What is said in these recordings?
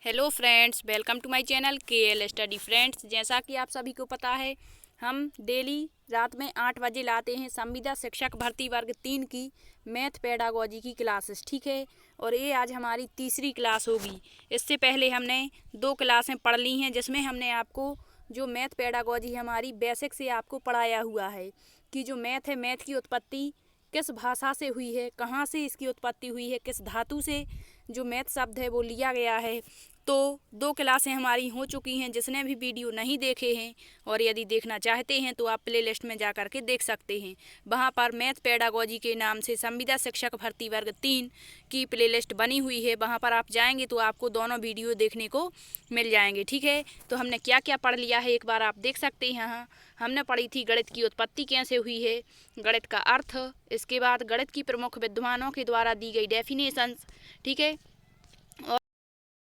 Hello friends, welcome to my channel KL study. Friends, जैसा कि आप सभी को पता है, हम डेली रात में 8 बजे लाते हैं संविदा शिक्षक भर्ती वर्ग 3 की मैथ पेडागोजी की क्लासेस। ठीक है, और ये आज हमारी तीसरी क्लास होगी। इससे पहले हमने 2 क्लासें पढ़ ली हैं, जिसमें हमने आपको जो मैथ पेडागोजी हमारी बेसिक से आपको पढ़ाया हुआ है कि जो मैथ है, मैथ की उत्पत्ति किस भाषा से हुई है, कहाँ से इसकी उत्पत्ति हुई है, किस धातु से जो मैथ शब्द है वो लिया गया है। तो 2 क्लासें हमारी हो चुकी हैं। जिसने भी वीडियो नहीं देखे हैं और यदि देखना चाहते हैं तो आप प्लेलिस्ट में जा कर के देख सकते हैं। वहाँ पर मैथ पेडागोजी के नाम से संविदा शिक्षक भर्ती वर्ग 3 की प्लेलिस्ट बनी हुई है। वहाँ पर आप जाएंगे तो आपको दोनों वीडियो देखने को मिल जाएंगे। ठीक है, तो हमने क्या क्या पढ़ लिया है एक बार आप देख सकते हैं। यहाँ हमने पढ़ी थी गणित की उत्पत्ति कैसे हुई है, गणित का अर्थ, इसके बाद गणित की प्रमुख विद्वानों के द्वारा दी गई डेफिनेशंस। ठीक है,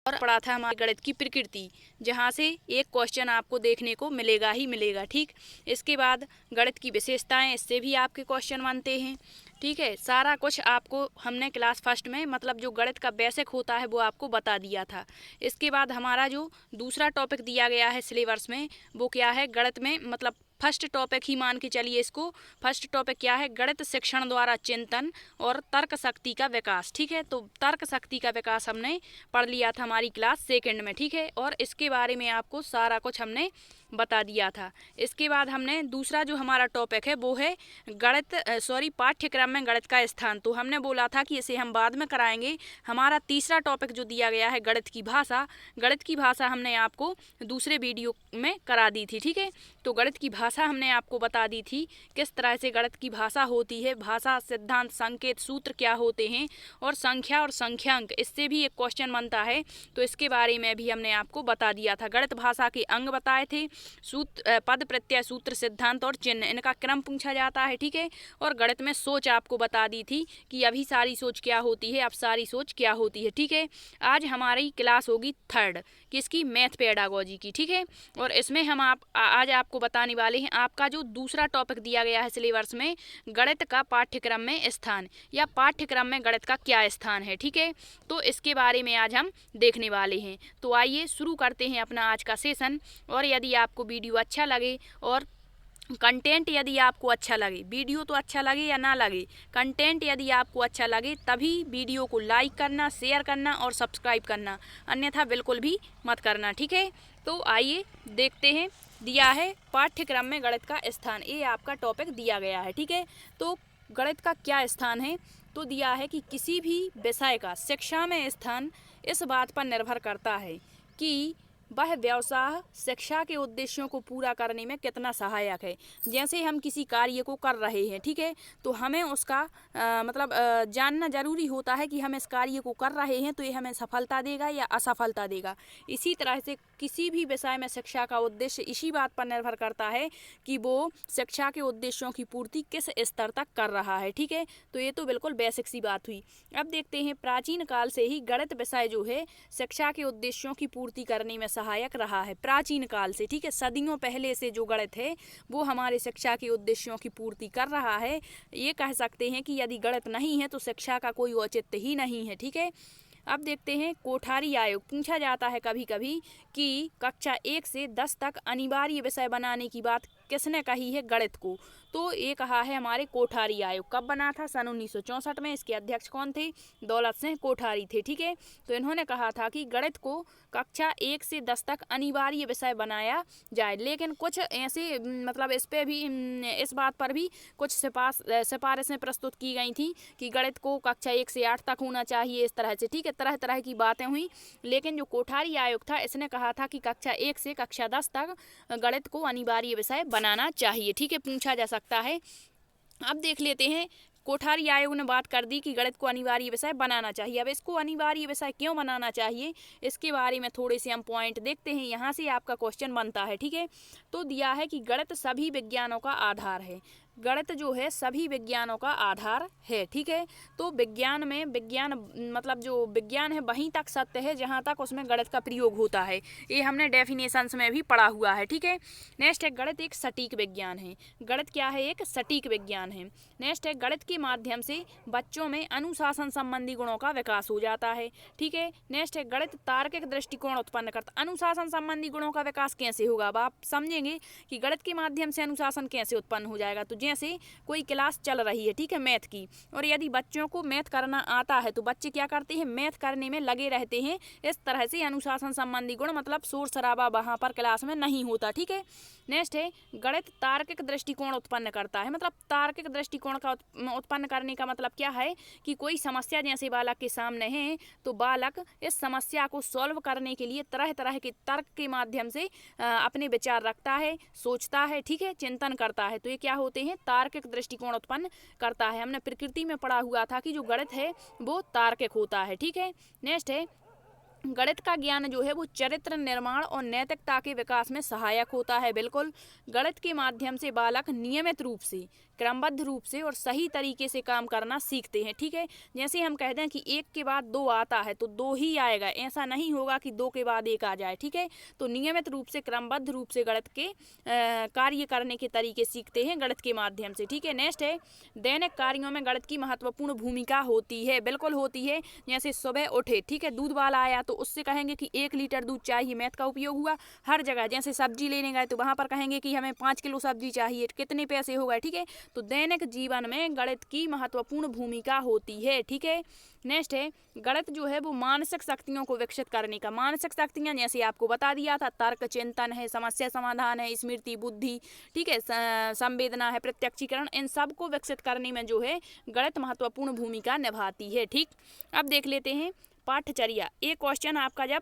और पढ़ा था हमारे गणित की प्रकृति, जहाँ से एक क्वेश्चन आपको देखने को मिलेगा ही मिलेगा। ठीक, इसके बाद गणित की विशेषताएं, इससे भी आपके क्वेश्चन बनते हैं। ठीक है, सारा कुछ आपको हमने क्लास फर्स्ट में मतलब जो गणित का बेसिक होता है वो आपको बता दिया था। इसके बाद हमारा जो दूसरा टॉपिक दिया गया है सिलेबस में वो क्या है, गणित में मतलब फर्स्ट टॉपिक ही मान के चलिए इसको। फर्स्ट टॉपिक क्या है, गणित शिक्षण द्वारा चिंतन और तर्क शक्ति का विकास। ठीक है, तो तर्क शक्ति का विकास हमने पढ़ लिया था हमारी क्लास सेकंड में। ठीक है, और इसके बारे में आपको सारा कुछ हमने बता दिया था। इसके बाद हमने दूसरा जो हमारा टॉपिक है वो है गणित पाठ्यक्रम में गणित का स्थान। तो हमने बोला था कि इसे हम बाद में कराएंगे। हमारा तीसरा टॉपिक जो दिया गया है गणित की भाषा, गणित की भाषा हमने आपको दूसरे वीडियो में करा दी थी। ठीक है, तो गणित की भाषा हमने आपको बता दी थी किस तरह से गणित की भाषा होती है, भाषा, सिद्धांत, संकेत, सूत्र क्या होते हैं, और संख्या और संख्यांक, इससे भी एक क्वेश्चन बनता है तो इसके बारे में भी हमने आपको बता दिया था। गणित भाषा के अंग बताए थे, सूत्र, पद, प्रत्यय, सूत्र, सिद्धांत और चिन्ह, इनका क्रम पूछा जाता है। ठीक है, और गणित में सोच आपको बता दी थी कि अभी सारी सोच क्या होती है, अब सारी सोच क्या होती है। ठीक है, आज हमारी क्लास होगी थर्ड, किसकी, मैथ पेडागोजी की। ठीक है, और इसमें हम आज आपको बताने वाले हैं आपका जो दूसरा टॉपिक दिया गया है सिलेबस में, गणित का पाठ्यक्रम में स्थान, या पाठ्यक्रम में गणित का क्या स्थान है। ठीक है, तो इसके बारे में आज हम देखने वाले हैं। तो आइए शुरू करते हैं अपना आज का सेशन। और यदि आपको वीडियो अच्छा लगे और कंटेंट यदि आपको अच्छा लगे, वीडियो तो अच्छा लगे या ना लगे, कंटेंट यदि आपको अच्छा लगे तभी वीडियो को लाइक करना, शेयर करना और सब्सक्राइब करना, अन्यथा बिल्कुल भी मत करना। ठीक है, तो आइए देखते हैं। दिया है पाठ्यक्रम में गणित का स्थान, ये आपका टॉपिक दिया गया है। ठीक है, तो गणित का क्या स्थान है, तो दिया है कि किसी भी विषय का शिक्षा में स्थान इस बात पर निर्भर करता है कि वह व्यवसाय शिक्षा के उद्देश्यों को पूरा करने में कितना सहायक है। जैसे हम किसी कार्य को कर रहे हैं, ठीक है, तो हमें उसका जानना जरूरी होता है कि हम इस कार्य को कर रहे हैं तो ये हमें सफलता देगा या असफलता देगा। इसी तरह से किसी भी विषय में शिक्षा का उद्देश्य इसी बात पर निर्भर करता है कि वो शिक्षा के उद्देश्यों की पूर्ति किस स्तर तक कर रहा है। ठीक है, तो ये तो बिल्कुल बेसिक सी बात हुई। अब देखते हैं, प्राचीन काल से ही गणित विषय जो है शिक्षा के उद्देश्यों की पूर्ति करने में सहायक रहा है। प्राचीन काल से, ठीक है, सदियों पहले से जो गणित है वो हमारे शिक्षा के उद्देश्यों की पूर्ति कर रहा है। ये कह सकते हैं कि यदि गणित नहीं है तो शिक्षा का कोई औचित्य ही नहीं है। ठीक है, अब देखते हैं, कोठारी आयोग पूछा जाता है कभी कभी कि कक्षा 1 से 10 तक अनिवार्य विषय बनाने की बात किसने कही है गणित को, तो ये कहा है हमारे कोठारी आयोग। कब बना था, सन 1964 में। इसके अध्यक्ष कौन थे, दौलत सिंह कोठारी थे। ठीक है, तो इन्होंने कहा था कि गणित को कक्षा 1 से 10 तक अनिवार्य विषय बनाया जाए। लेकिन कुछ ऐसे इस पे भी, इस बात पर भी कुछ सिफारिशें प्रस्तुत की गई थी कि गणित को कक्षा 1 से 8 तक होना चाहिए, इस तरह से। ठीक है, तरह तरह की बातें हुई, लेकिन जो कोठारी आयोग था इसने कहा था कि कक्षा 1 से कक्षा 10 तक गणित को अनिवार्य विषय बनाना चाहिए। ठीक है, पूछा जा सकता है। अब देख लेते हैं, कोठारी आयोग ने बात कर दी कि गणित को अनिवार्य विषय बनाना चाहिए। अब इसको अनिवार्य विषय क्यों बनाना चाहिए, इसके बारे में थोड़े से हम पॉइंट देखते हैं। यहाँ से आपका क्वेश्चन बनता है। ठीक है, तो दिया है कि गणित सभी विज्ञानों का आधार है। गणित जो है सभी विज्ञानों का आधार है। ठीक है, तो विज्ञान में मतलब जो विज्ञान है वहीं तक सत्य है जहाँ तक उसमें गणित का प्रयोग होता है। ये हमने डेफिनेशंस में भी पढ़ा हुआ है। ठीक है, नेक्स्ट है गणित एक सटीक विज्ञान है। गणित क्या है? एक सटीक विज्ञान है। नेक्स्ट है गणित के माध्यम से बच्चों में अनुशासन संबंधी गुणों का विकास हो जाता है। ठीक है, नेक्स्ट है गणित तार्किक दृष्टिकोण उत्पन्न करता। अनुशासन संबंधी गुणों का विकास कैसे होगा? अब आप समझेंगे कि गणित के माध्यम से अनुशासन कैसे उत्पन्न हो जाएगा। तो जैसे कोई क्लास चल रही है, ठीक है, मैथ की, और यदि बच्चों को मैथ करना आता है तो बच्चे क्या करते हैं? मैथ करने में लगे रहते हैं। इस तरह से अनुशासन संबंधी गुण मतलब शोर शराबा वहाँ पर क्लास में नहीं होता। ठीक है, नेक्स्ट है गणित तार्किक दृष्टिकोण उत्पन्न करता है। मतलब तार्किक दृष्टिकोण का उत्पन्न करने का मतलब क्या है कि कोई समस्या जैसे बालक के सामने है तो बालक इस समस्या को सॉल्व करने के लिए तरह तरह के तर्क के माध्यम से अपने विचार रखता है, सोचता है, ठीक है, चिंतन करता है। तो ये क्या होते हैं? तार्किक दृष्टिकोण उत्पन्न करता है। हमने प्रकृति में पढ़ा हुआ था कि जो गणित है वो तार्किक होता है। ठीक है, नेक्स्ट है गणित का ज्ञान जो है वो चरित्र निर्माण और नैतिकता के विकास में सहायक होता है। बिल्कुल, गणित के माध्यम से बालक नियमित रूप से, क्रमबद्ध रूप से और सही तरीके से काम करना सीखते हैं। ठीक है, जैसे हम कहते हैं कि एक के बाद दो आता है तो दो ही आएगा, ऐसा नहीं होगा कि दो के बाद एक आ जाए। ठीक है, तो नियमित रूप से, क्रमबद्ध रूप से गणित के कार्य करने के तरीके सीखते हैं गणित के माध्यम से। ठीक है, नेक्स्ट है दैनिक कार्यों में गणित की महत्वपूर्ण भूमिका होती है। बिल्कुल होती है। जैसे सुबह उठे, ठीक है, दूध वाला आया तो उससे कहेंगे कि 1 लीटर दूध चाहिए, मैथ का उपयोग हुआ। हर जगह जैसे सब्जी लेने गए तो वहाँ पर कहेंगे कि हमें 5 किलो सब्जी चाहिए, कितने पैसे हो गए। ठीक है, तो दैनिक जीवन में गणित की महत्वपूर्ण भूमिका होती है। ठीक है, नेक्स्ट है गणित जो है वो मानसिक शक्तियों को विकसित करने का। मानसिक शक्तियाँ जैसे आपको बता दिया था, तर्क, चिंतन है, समस्या समाधान है, स्मृति, बुद्धि, ठीक है, संवेदना है, प्रत्यक्षीकरण, इन सब को विकसित करने में जो है गणित महत्वपूर्ण भूमिका निभाती है। ठीक, अब देख लेते हैं पाठचर्या। एक क्वेश्चन आपका जब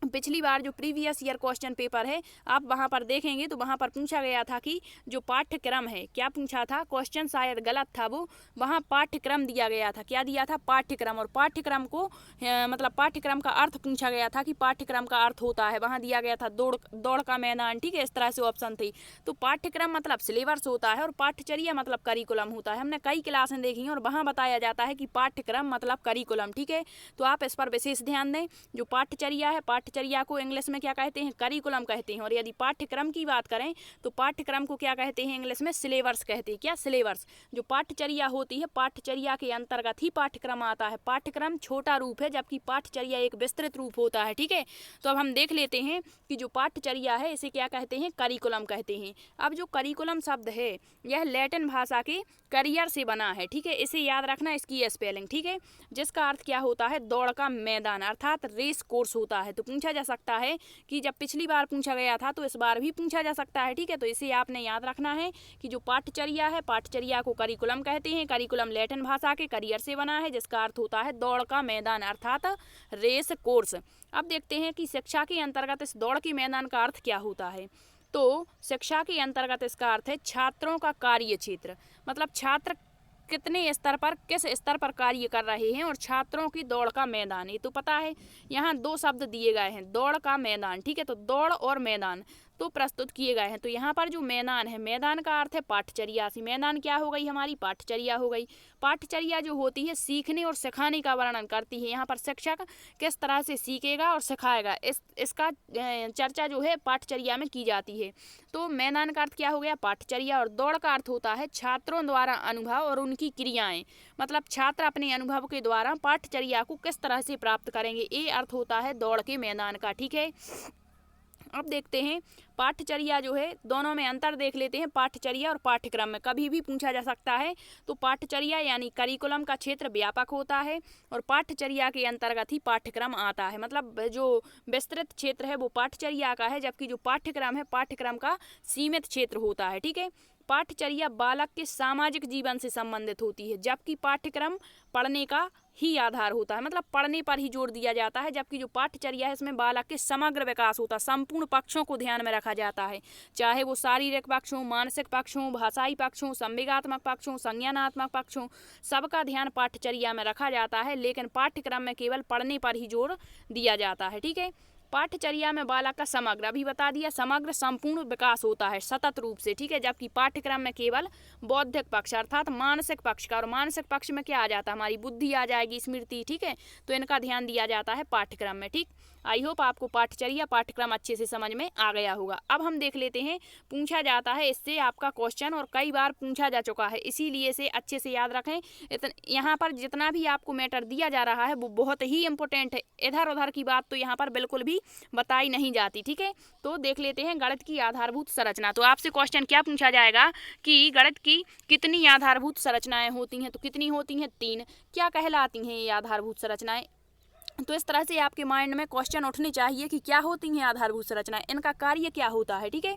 पिछली बार जो प्रीवियस ईयर क्वेश्चन पेपर है आप वहाँ पर देखेंगे तो वहाँ पर पूछा गया था कि जो पाठ्यक्रम है, क्या पूछा था? क्वेश्चन शायद गलत था, वो वहाँ पाठ्यक्रम दिया गया था। क्या दिया था? पाठ्यक्रम। और पाठ्यक्रम को मतलब पाठ्यक्रम का अर्थ पूछा गया था कि पाठ्यक्रम का अर्थ होता है, वहाँ दिया गया था दौड़ का मैदान। ठीक है, इस तरह से ऑप्शन थे। तो पाठ्यक्रम मतलब सिलेबस होता है और पाठचर्या मतलब करिकुलम होता है। हमने कई क्लासें देखी हैं और वहाँ बताया जाता है कि पाठ्यक्रम मतलब करिकुलम। ठीक है, तो आप इस पर विशेष ध्यान दें। जो पाठचर्या है, पाठचर्या को इंग्लिश में क्या कहते हैं? करिकुलम कहते हैं। और यदि पाठ्यक्रम की बात करें तो पाठ्यक्रम को क्या कहते हैं? इंग्लिश में सिलेबस कहते हैं। क्या? सिलेबस। जो पाठचर्या होती है, पाठचर्या के अंतर्गत ही पाठ्यक्रम आता है। पाठ्यक्रम छोटा रूप है जबकि पाठचर्या एक विस्तृत रूप होता है। ठीक है, तो अब हम देख लेते हैं कि जो पाठचर्या है इसे क्या कहते हैं? करिकुलम कहते हैं। अब जो करिकुलम शब्द है यह लैटिन भाषा के करियर से बना है। ठीक है, इसे याद रखना, इसकी स्पेलिंग। ठीक है, जिसका अर्थ क्या होता है? दौड़ का मैदान, अर्थात रेस कोर्स होता है। तो पूछा जा सकता है कि जब पिछली बार पूछा गया था तो इस बार भी पूछा जा सकता है। ठीक है, तो इसे आपने याद रखना है कि जो पाठचर्या है, पाठचर्या को करिकुलम कहते हैं। करिकुलम लैटिन भाषा के करियर से बना है जिसका अर्थ होता है दौड़ का मैदान, अर्थात रेस कोर्स। अब देखते हैं कि शिक्षा के अंतर्गत इस दौड़ के मैदान का अर्थ क्या होता है। तो शिक्षा के अंतर्गत इसका अर्थ है छात्रों का कार्य क्षेत्र। मतलब छात्र कितने स्तर पर, किस स्तर पर कार्य कर रहे हैं, और छात्रों की दौड़ का मैदान। ये तो पता है, यहाँ दो शब्द दिए गए हैं, दौड़ का मैदान। ठीक है, तो दौड़ और मैदान तो प्रस्तुत किए गए हैं। तो यहाँ पर जो मैदान है, मैदान का अर्थ है पाठचर्या से। मैदान क्या हो गई? हमारी पाठचर्या हो गई। पाठचर्या जो होती है सीखने और सिखाने का वर्णन करती है। यहाँ पर शिक्षक किस तरह से सीखेगा और सिखाएगा, इसका चर्चा जो है पाठचर्या में की जाती है। तो मैदान का अर्थ क्या हो गया? पाठचर्या। और दौड़ का अर्थ होता है छात्रों द्वारा अनुभव और उनकी क्रियाएं। मतलब छात्र अपने अनुभव के द्वारा पाठचर्या को किस तरह से प्राप्त करेंगे, ये अर्थ होता है दौड़ के मैदान का। ठीक है, अब देखते हैं पाठचर्या जो है, दोनों में अंतर देख लेते हैं। पाठचर्या और पाठ्यक्रम में कभी भी पूछा जा सकता है। तो पाठचर्या यानी करिकुलम का क्षेत्र व्यापक होता है और पाठचर्या के अंतर्गत ही पाठ्यक्रम आता है। मतलब जो विस्तृत क्षेत्र है वो पाठचर्या का है, जबकि जो पाठ्यक्रम है पाठ्यक्रम का सीमित क्षेत्र होता है। ठीक है, पाठचर्या बालक के सामाजिक जीवन से संबंधित होती है, जबकि पाठ्यक्रम पढ़ने का ही आधार होता है। मतलब पढ़ने पर ही जोर दिया जाता है, जबकि जो पाठचर्या है इसमें बालक के समग्र विकास होता है, संपूर्ण पक्षों को ध्यान में रखा जाता है, चाहे वो शारीरिक पक्ष हो, मानसिक पक्ष हो, भाषाई पक्ष हो, संवेगात्मक पक्ष हो, संज्ञानात्मक पक्ष हो, सबका ध्यान पाठचर्या में रखा जाता है। लेकिन पाठ्यक्रम में केवल पढ़ने पर ही जोर दिया जाता है। ठीक है, पाठ्यचर्या में बालक का समग्र, अभी बता दिया, समग्र संपूर्ण विकास होता है सतत रूप से, ठीक है। जबकि पाठ्यक्रम में केवल बौद्धिक पक्ष अर्थात मानसिक पक्ष का, और मानसिक पक्ष में क्या आ जाता है, हमारी बुद्धि आ जाएगी, स्मृति, ठीक है। तो इनका ध्यान दिया जाता है पाठ्यक्रम में, ठीक। आई होप आपको पाठ्यचर्या पाठ्यक्रम अच्छे से समझ में आ गया होगा। अब हम देख लेते हैं, पूछा जाता है इससे आपका क्वेश्चन, और कई बार पूछा जा चुका है, इसीलिए से अच्छे से याद रखें। यहाँ पर जितना भी आपको मैटर दिया जा रहा है वो बहुत ही इंपॉर्टेंट है, इधर उधर की बात तो यहाँ पर बिल्कुल भी बताई नहीं जाती, ठीक है। तो देख लेते हैं गणित की आधारभूत संरचना। तो आपसे क्वेश्चन क्या पूछा जाएगा कि गणित की कितनी आधारभूत संरचनाएं होती हैं, तो कितनी होती हैं, 3। क्या कहलाती हैं ये आधारभूत संरचनाएं? तो इस तरह से आपके माइंड में क्वेश्चन उठने चाहिए कि क्या होती हैं आधारभूत संरचनाएं, इनका कार्य क्या होता है, ठीक है।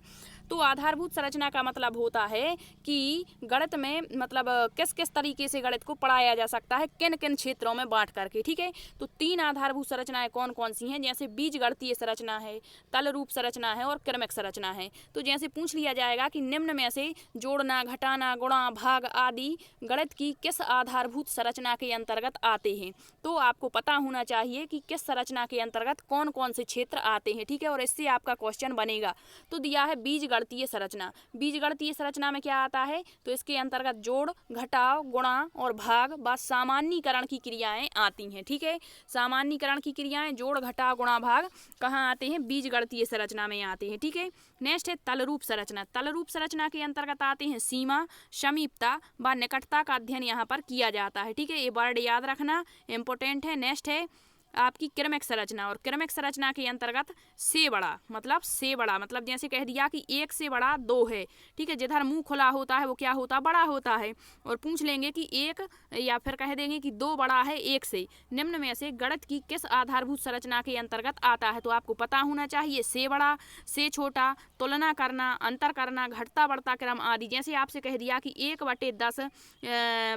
तो आधारभूत संरचना का मतलब होता है कि गणित में मतलब किस किस तरीके से गणित को पढ़ाया जा सकता है, किन किन क्षेत्रों में बांट करके, ठीक है। तो 3 आधारभूत संरचनाएं कौन कौन सी हैं, जैसे बीजगणितीय संरचना है, तल रूप संरचना है और क्रमिक संरचना है। तो जैसे पूछ लिया जाएगा कि निम्न में से जोड़ना, घटाना, गुणा, भाग आदि गणित की किस आधारभूत संरचना के अंतर्गत आते हैं, तो आपको पता होना चाहिए कि किस संरचना के अंतर्गत कौन कौन से क्षेत्र आते हैं, ठीक है। और इससे आपका क्वेश्चन बनेगा। तो दिया है बीजगणितीय संरचना। बीजगणितीय संरचना में क्या आता है, तो इसके अंतर्गत जोड़, घटाव, गुणा और भाग व सामान्यीकरण की क्रियाएं आती हैं, ठीक है। सामान्यीकरण की क्रियाएं, जोड़, घटाव, गुणा, भाग कहाँ आते हैं, बीजगणितीय संरचना में आते हैं, ठीक है। नेक्स्ट है तल रूप संरचना। तल रूप संरचना के अंतर्गत आते हैं सीमा, समीपता व निकटता का अध्ययन यहाँ पर किया जाता है, ठीक है। ये वर्ड याद रखना इंपॉर्टेंट है। नेक्स्ट है आपकी क्रमिक संरचना, और क्रमिक संरचना के अंतर्गत से बड़ा मतलब जैसे कह दिया कि 1 से बड़ा 2 है, ठीक है। जिधर मुंह खुला होता है वो क्या होता है, बड़ा होता है। और पूछ लेंगे कि 1 या फिर कह देंगे कि 2 बड़ा है 1 से। निम्न में से गणित की किस आधारभूत संरचना के अंतर्गत आता है, तो आपको पता होना चाहिए से बड़ा, से छोटा, तुलना करना, अंतर करना, घटता बढ़ता क्रम आदि। जैसे आपसे कह दिया कि 1/10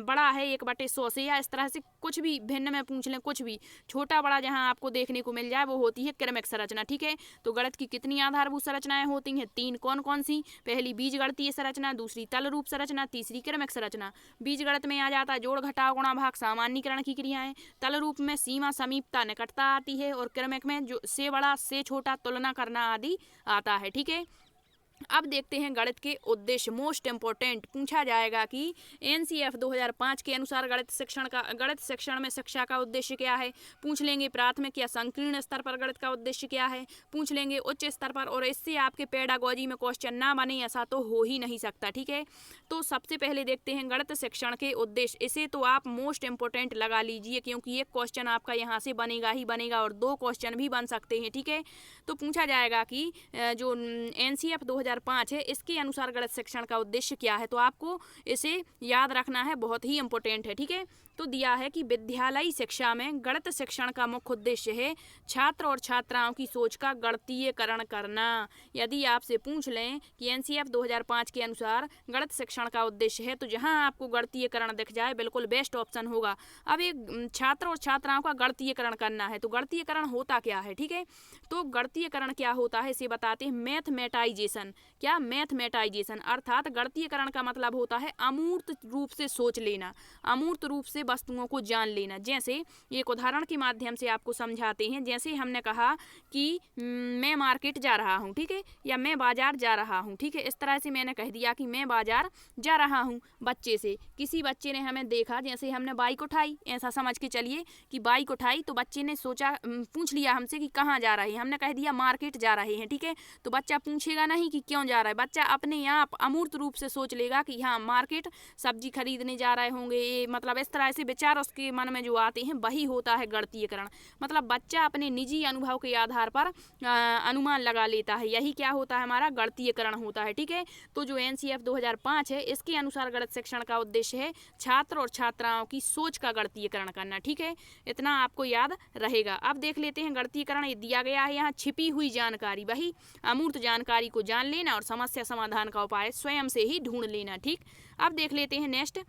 बड़ा है 1/100 से, या इस तरह से कुछ भी भिन्न में पूछ लें, कुछ भी छोटा बड़ा जहां आपको देखने को मिल जाए वो होती है क्रमिक संरचना, ठीक है। तो गणित की कितनी आधारभूत संरचनाएं होती हैं, 3। कौन कौन सी? पहली बीजगणितीय संरचना, दूसरी तल रूप संरचना, तीसरी क्रमिक संरचना। बीजगणित में आ जाता है जोड़, घटाव, गुणा, भाग, सामान्यीकरण की क्रियाएं। तल रूप में सीमा, समीपता, निकटता आती है, और क्रमिक में जो से बड़ा, से छोटा, तुलना करना आदि आता है, ठीक है। अब देखते हैं गणित के उद्देश्य, मोस्ट इम्पोर्टेंट पूछा जाएगा कि एनसीएफ 2005 के अनुसार गणित शिक्षण में शिक्षा का उद्देश्य क्या है। पूछ लेंगे प्राथमिक या संकीर्ण स्तर पर गणित का उद्देश्य क्या है, पूछ लेंगे उच्च स्तर पर, और इससे आपके पेडागोजी में क्वेश्चन ना बने ऐसा तो हो ही नहीं सकता, ठीक है। तो सबसे पहले देखते हैं गणित शिक्षण के उद्देश्य। इसे तो आप मोस्ट इम्पोर्टेंट लगा लीजिए, क्योंकि एक क्वेश्चन आपका यहाँ से बनेगा ही बनेगा, और 2 क्वेश्चन भी बन सकते हैं, ठीक है। तो पूछा जाएगा कि जो एनसीएफ 2005 है इसके अनुसार गणित शिक्षण का उद्देश्य क्या है, तो आपको इसे याद रखना है, बहुत ही इंपॉर्टेंट है, ठीक है। तो दिया है कि विद्यालयी शिक्षा में गणित शिक्षण का मुख्य उद्देश्य है छात्र और छात्राओं की सोच का गणितीयकरण करना। यदि आपसे पूछ लें कि एनसीएफ 2005 के अनुसार गणित शिक्षण का उद्देश्य है, तो जहां आपको गणितीयकरण दिख जाए बिल्कुल बेस्ट ऑप्शन होगा। अब एक छात्र और छात्राओं का गणितीयकरण करना है, तो गणितीयकरण होता क्या है, ठीक है। तो गणितीयकरण क्या होता है इसे बताते हैं, मैथमेटाइजेशन। क्या? मैथमेटाइजेशन अर्थात गणितीयकरण का मतलब होता है अमूर्त रूप से सोच लेना, अमूर्त रूप से वस्तुओं को जान लेना। जैसे एक उदाहरण के माध्यम से आपको समझाते हैं। जैसे हमने कहा कि मैं मार्केट जा रहा हूँ, ठीक है, या मैं बाजार जा रहा हूँ, ठीक है। इस तरह से मैंने कह दिया कि मैं बाजार जा रहा हूँ बच्चे से। किसी बच्चे ने हमें देखा, जैसे हमने बाइक उठाई, ऐसा समझ के चलिए कि बाइक उठाई, तो बच्चे ने सोचा, पूछ लिया हमसे कि कहाँ जा रहे हैं, हमने कह दिया मार्केट जा रहे हैं, ठीक है। तो बच्चा पूछेगा नहीं कि क्यों जा रहा है, बच्चा अपने आप अमूर्त रूप से सोच लेगा कि हाँ मार्केट सब्जी खरीदने जा रहे होंगे, मतलब इस तरह से विचार उसके मन में जो आते हैं वही होता है गणितीयकरण। मतलब बच्चा अपने निजी अनुभव के आधार पर अनुमान लगा लेता है, यही क्या होता है, हमारा गणितीयकरण होता है, ठीक है। तो जो एनसीएफ 2005 है इसके अनुसार गणित शिक्षण का उद्देश्य है छात्र और छात्राओं की सोच का गणितीयकरण करना, ठीक है। इतना आपको याद रहेगा। अब देख लेते हैं गणितीयकरण दिया गया है यहाँ, छिपी हुई जानकारी, वही अमूर्त जानकारी को जान लेना और समस्या समाधान का उपाय स्वयं से ही ढूंढ लेना, ठीक। अब देख लेते हैं नेक्स्ट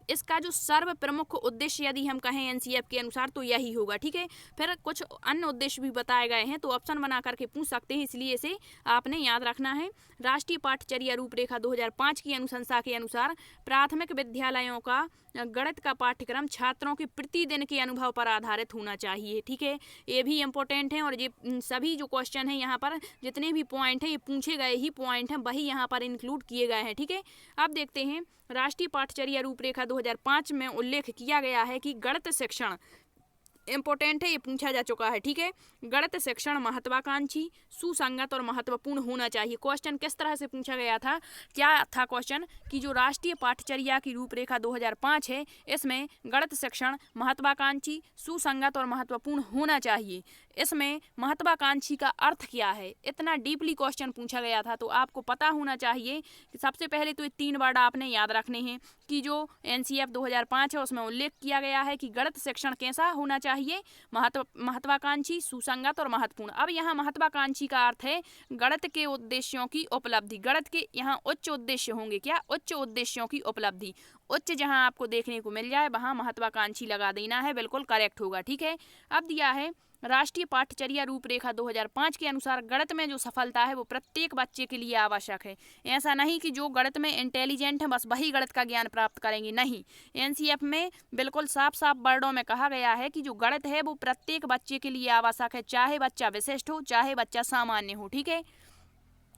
इसका जो सर्व प्रमुख उद्देश्य यदि हम कहें एनसीएफ के अनुसार तो यही होगा। ठीक है, फिर कुछ अन्य उद्देश्य भी बताए गए हैं तो ऑप्शन बना करके पूछ सकते हैं, इसलिए इसे आपने याद रखना है। राष्ट्रीय पाठ्यचर्या रूपरेखा 2005 की अनुशंसा के अनुसार प्राथमिक विद्यालयों का गणित का पाठ्यक्रम छात्रों के प्रतिदिन के अनुभव पर आधारित होना चाहिए। ठीक है, ये भी इम्पोर्टेंट है और ये सभी जो क्वेश्चन है यहाँ पर जितने भी पॉइंट हैं ये पूछे गए ही पॉइंट हैं, वही यहाँ पर इंक्लूड किए गए हैं। ठीक है, अब देखते हैं राष्ट्रीय पाठ्यचर्या रूपरेखा 2005 में उल्लेख किया गया है कि गणित शिक्षण इम्पोर्टेंट है, ये पूछा जा चुका है। ठीक है, गणित शिक्षण महत्वाकांक्षी, सुसंगत और महत्वपूर्ण होना चाहिए। क्वेश्चन किस तरह से पूछा गया था, क्या था क्वेश्चन कि जो राष्ट्रीय पाठ्यचर्या की रूपरेखा 2005 है इसमें गणित शिक्षण महत्वाकांक्षी, सुसंगत और महत्वपूर्ण होना चाहिए। इसमें महत्वाकांक्षी का अर्थ क्या है, इतना डीपली क्वेश्चन पूछा गया था तो आपको पता होना चाहिए कि सबसे पहले तो ये 3 वर्ड आपने याद रखने हैं कि जो एनसीएफ 2005 है उसमें उल्लेख किया गया है कि गणित शिक्षण कैसा होना चाहिए, महत्वाकांक्षी, सुसंगत और महत्वपूर्ण। अब यहाँ महत्वाकांक्षी का अर्थ है गणित के उद्देश्यों की उपलब्धि, गणित के यहाँ उच्च उद्देश्य होंगे, क्या उच्च उद्देश्यों की उपलब्धि, उच्च जहाँ आपको देखने को मिल जाए वहाँ महत्वाकांक्षी लगा देना है, बिल्कुल करेक्ट होगा। ठीक है, अब दिया है राष्ट्रीय पाठ्यचर्या रूपरेखा 2005 के अनुसार गणित में जो सफलता है वो प्रत्येक बच्चे के लिए आवश्यक है। ऐसा नहीं कि जो गणित में इंटेलिजेंट है बस वही गणित का ज्ञान प्राप्त करेंगे, नहीं। एनसीएफ में बिल्कुल साफ साफ वर्डों में कहा गया है कि जो गणित है वो प्रत्येक बच्चे के लिए आवश्यक है, चाहे बच्चा विशिष्ट हो चाहे बच्चा सामान्य हो। ठीक है,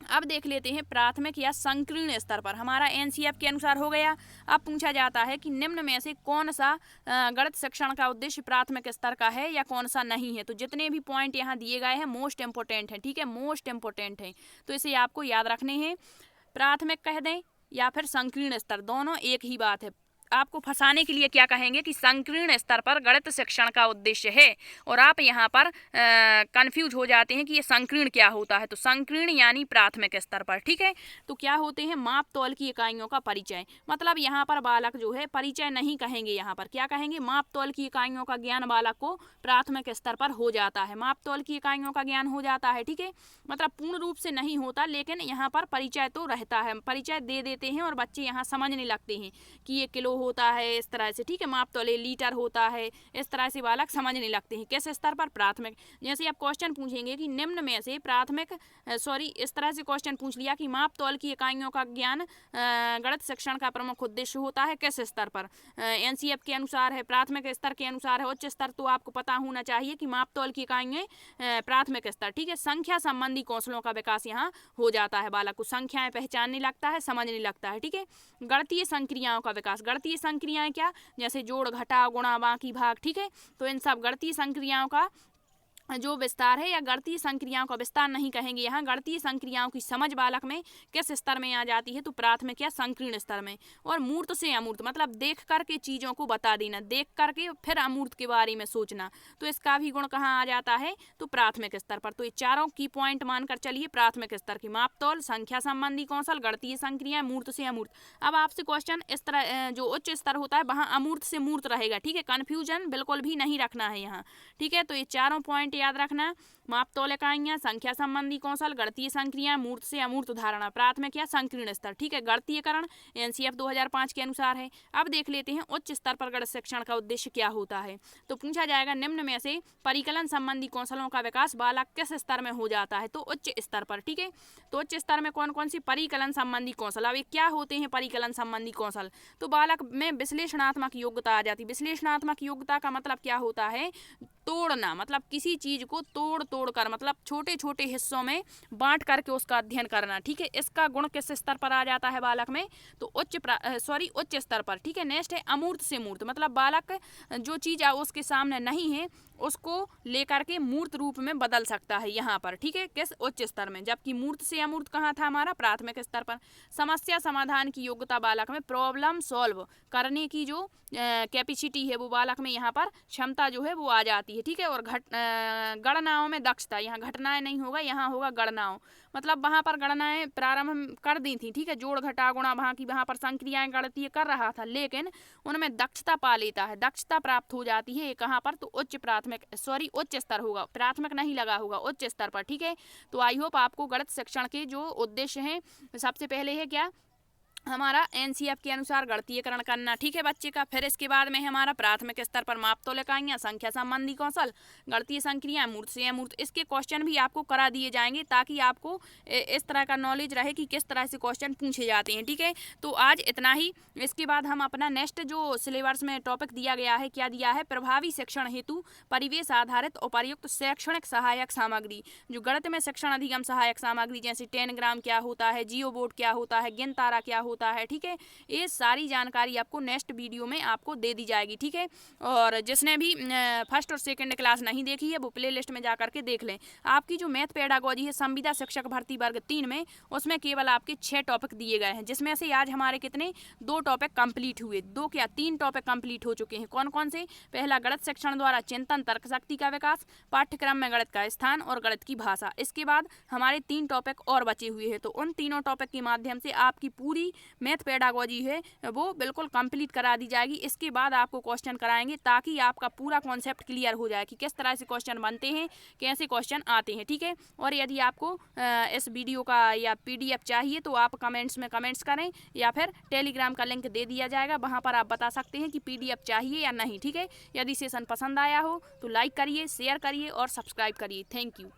अब देख लेते हैं प्राथमिक या संकीर्ण स्तर पर, हमारा एनसीएफ के अनुसार हो गया। अब पूछा जाता है कि निम्न में से कौन सा गणित शिक्षण का उद्देश्य प्राथमिक स्तर का है या कौन सा नहीं है। तो जितने भी पॉइंट यहाँ दिए गए हैं मोस्ट इंपोर्टेंट है। ठीक है, मोस्ट इंपोर्टेंट है तो इसे आपको याद रखने हैं। प्राथमिक कह दें या फिर संकीर्ण स्तर, दोनों एक ही बात है। आपको फंसाने के लिए क्या कहेंगे कि संकीर्ण स्तर पर गणित शिक्षण का उद्देश्य है और आप यहाँ पर कंफ्यूज हो जाते हैं कि ये संकीर्ण क्या होता है। तो संकीर्ण यानी प्राथमिक स्तर पर। ठीक है, तो क्या होते हैं, माप तौल की इकाइयों का परिचय, मतलब यहाँ पर बालक जो है परिचय नहीं कहेंगे, यहाँ पर क्या कहेंगे, माप तौल की इकाइयों का ज्ञान बालक को प्राथमिक स्तर पर हो जाता है, माप तौल की इकाइयों का ज्ञान हो जाता है। ठीक है, मतलब पूर्ण रूप से नहीं होता लेकिन यहाँ पर परिचय तो रहता है, परिचय दे देते हैं और बच्चे यहाँ समझने लगते हैं कि ये किलो होता है इस तरह से। ठीक है, माप तौल लीटर होता है, इस तरह से बालक समझने लगते हैं। किस स्तर पर, प्राथमिक। जैसे आप क्वेश्चन पूछेंगे कि निम्न में से प्राथमिक इस तरह से क्वेश्चन पूछ लिया कि माप तौल की इकाइयों का ज्ञान गणित शिक्षण का प्रमुख उद्देश्य होता है किस स्तर पर। एनसीएफ के अनुसार है, प्राथमिक स्तर के अनुसार है, उच्च स्तर तो आपको पता होना चाहिए कि माप तौल की इकाइयाँ प्राथमिक स्तर। ठीक है, संख्या संबंधी कौशलों का विकास यहाँ हो जाता है, बालक को संख्याएं पहचानने लगता है, समझने लगता है। ठीक है, गणितीय संक्रियाओं का विकास, गणितीय संक्रियाएं क्या, जैसे जोड़ घटा गुणा बाकी भाग। ठीक है, तो इन सब गणितीय संक्रियाओं का जो विस्तार है, या गणितीय संक्रियाओं का विस्तार नहीं कहेंगे, यहाँ गणितीय संक्रियाओं की समझ बालक में किस स्तर में आ जाती है, तो प्राथमिक या संकीर्ण स्तर में। और मूर्त से अमूर्त, मतलब देख करके चीज़ों को बता देना, देख करके फिर अमूर्त के बारे में सोचना, तो इसका भी गुण कहाँ आ जाता है, तो प्राथमिक स्तर पर। तो ये चारों की पॉइंट मानकर चलिए प्राथमिक स्तर की, माप तौल, संख्या संबंधी कौशल, गणितीय संक्रियाएं, मूर्त से अमूर्त। अब आपसे क्वेश्चन इस तरह जो उच्च स्तर होता है वहाँ अमूर्त से मूर्त रहेगा। ठीक है, कन्फ्यूजन बिल्कुल भी नहीं रखना है यहाँ। ठीक है, तो ये चारों पॉइंट याद रखना, माप तौल इकाइयाँ, संख्या संबंधी कौशल, गणितीय संक्रियाएं, मूर्त से अमूर्त धारणा, प्राथमिक या संकीर्ण स्तर। ठीक है, गणितीयकरण एनसीएफ 2005 के अनुसार है। अब देख लेते हैं उच्च स्तर पर गणित शिक्षण का उद्देश्य क्या होता है। तो पूछा जाएगा निम्न में से परिकलन संबंधी कौशलों का विकास बालक किस स्तर में हो जाता है, तो उच्च स्तर पर। ठीक है, तो उच्च स्तर में कौन कौन सी परिकलन संबंधी कौशल, अब क्या होते हैं परिकलन संबंधी कौशल, तो बालक में विश्लेषणात्मक योग्यता आ जाती है। विश्लेषणात्मक योग्यता का मतलब क्या होता है, तोड़ना, मतलब किसी चीज को तोड़ कर, मतलब छोटे छोटे हिस्सों में बांट करके उसका अध्ययन करना। ठीक है, इसका गुण किस स्तर पर आ जाता है बालक में, तो उच्च स्तर पर। ठीक है, नेक्स्ट है अमूर्त से मूर्त, मतलब बालक जो चीज उसके सामने नहीं है उसको लेकर के मूर्त रूप में बदल सकता है यहाँ पर। ठीक है, किस उच्च स्तर में, जबकि मूर्त से अमूर्त कहाँ था हमारा, प्राथमिक स्तर पर। समस्या समाधान की योग्यता बालक में, प्रॉब्लम सॉल्व करने की जो कैपेसिटी है वो बालक में यहाँ पर क्षमता जो है वो आ जाती है। ठीक है, और गणनाओं में दक्षता, यहाँ घटनाएं नहीं होगा, यहाँ होगा गणनाओं, मतलब वहाँ पर गणनाएं प्रारंभ कर दी थी। ठीक है, जोड़ घटा गुणा वहाँ पर संक्रियाएं गणितीय कर रहा था, लेकिन उनमें दक्षता पा लेता है, दक्षता प्राप्त हो जाती है कहाँ पर, तो उच्च स्तर होगा, प्राथमिक नहीं लगा होगा, उच्च स्तर पर। ठीक है, तो आई होप आपको गणित शिक्षण के जो उद्देश्य हैं, सबसे पहले है क्या, हमारा एनसीएफ के अनुसार गणितीयकरण करना, ठीक है बच्चे का। फिर इसके बाद में हमारा प्राथमिक स्तर पर मापतोल इकाइयाँ, संख्या संबंधी कौशल, गणितीय संक्रियाएं, मूर्त से अमूर्त, इसके क्वेश्चन भी आपको करा दिए जाएंगे ताकि आपको इस तरह का नॉलेज रहे कि किस तरह से क्वेश्चन पूछे जाते हैं, ठीक है। तो आज इतना ही। इसके बाद हम अपना नेक्स्ट जो सिलेबस में टॉपिक दिया गया है, क्या दिया है, प्रभावी शिक्षण हेतु परिवेश आधारित उपयुक्त शैक्षणिक सहायक सामग्री। जो गणित में शिक्षण अधिगम सहायक सामग्री जैसे 10 ग्राम क्या होता है, जियो बोर्ड क्या होता है, गिन तारा क्या होता है, ठीक है। ये सारी जानकारी आपको नेक्स्ट वीडियो में आपको दे दी जाएगी, ठीक है। और जिसने भी फर्स्ट और सेकंड क्लास नहीं देखी है वो प्ले लिस्ट में जा करके देख लें। आपकी जो मैथ पेडागोजी है संविदा शिक्षक भर्ती वर्ग 3 में, उसमें केवल आपके 6 टॉपिक दिए गए हैं, जिसमें से आज हमारे कितने 2 टॉपिक कंप्लीट हुए, 2 क्या 3 टॉपिक कंप्लीट हो चुके हैं। कौन कौन से? पहला गणित शिक्षण द्वारा चिंतन तर्क शक्ति का विकास, पाठ्यक्रम में गणित का स्थान और गणित की भाषा। इसके बाद हमारे 3 टॉपिक और बचे हुए हैं, तो उन तीनों टॉपिक के माध्यम से आपकी पूरी मैथ पेडागोजी है वो बिल्कुल कंप्लीट करा दी जाएगी। इसके बाद आपको क्वेश्चन कराएंगे ताकि आपका पूरा कॉन्सेप्ट क्लियर हो जाए कि किस तरह से क्वेश्चन बनते हैं, कैसे क्वेश्चन आते हैं, ठीक है। और यदि आपको इस वीडियो का या पीडीएफ चाहिए तो आप कमेंट्स में कमेंट्स करें या फिर टेलीग्राम का लिंक दे दिया जाएगा, वहाँ पर आप बता सकते हैं कि पीडीएफ चाहिए या नहीं, ठीक है। यदि सेशन पसंद आया हो तो लाइक करिए, शेयर करिए और सब्सक्राइब करिए। Thank you.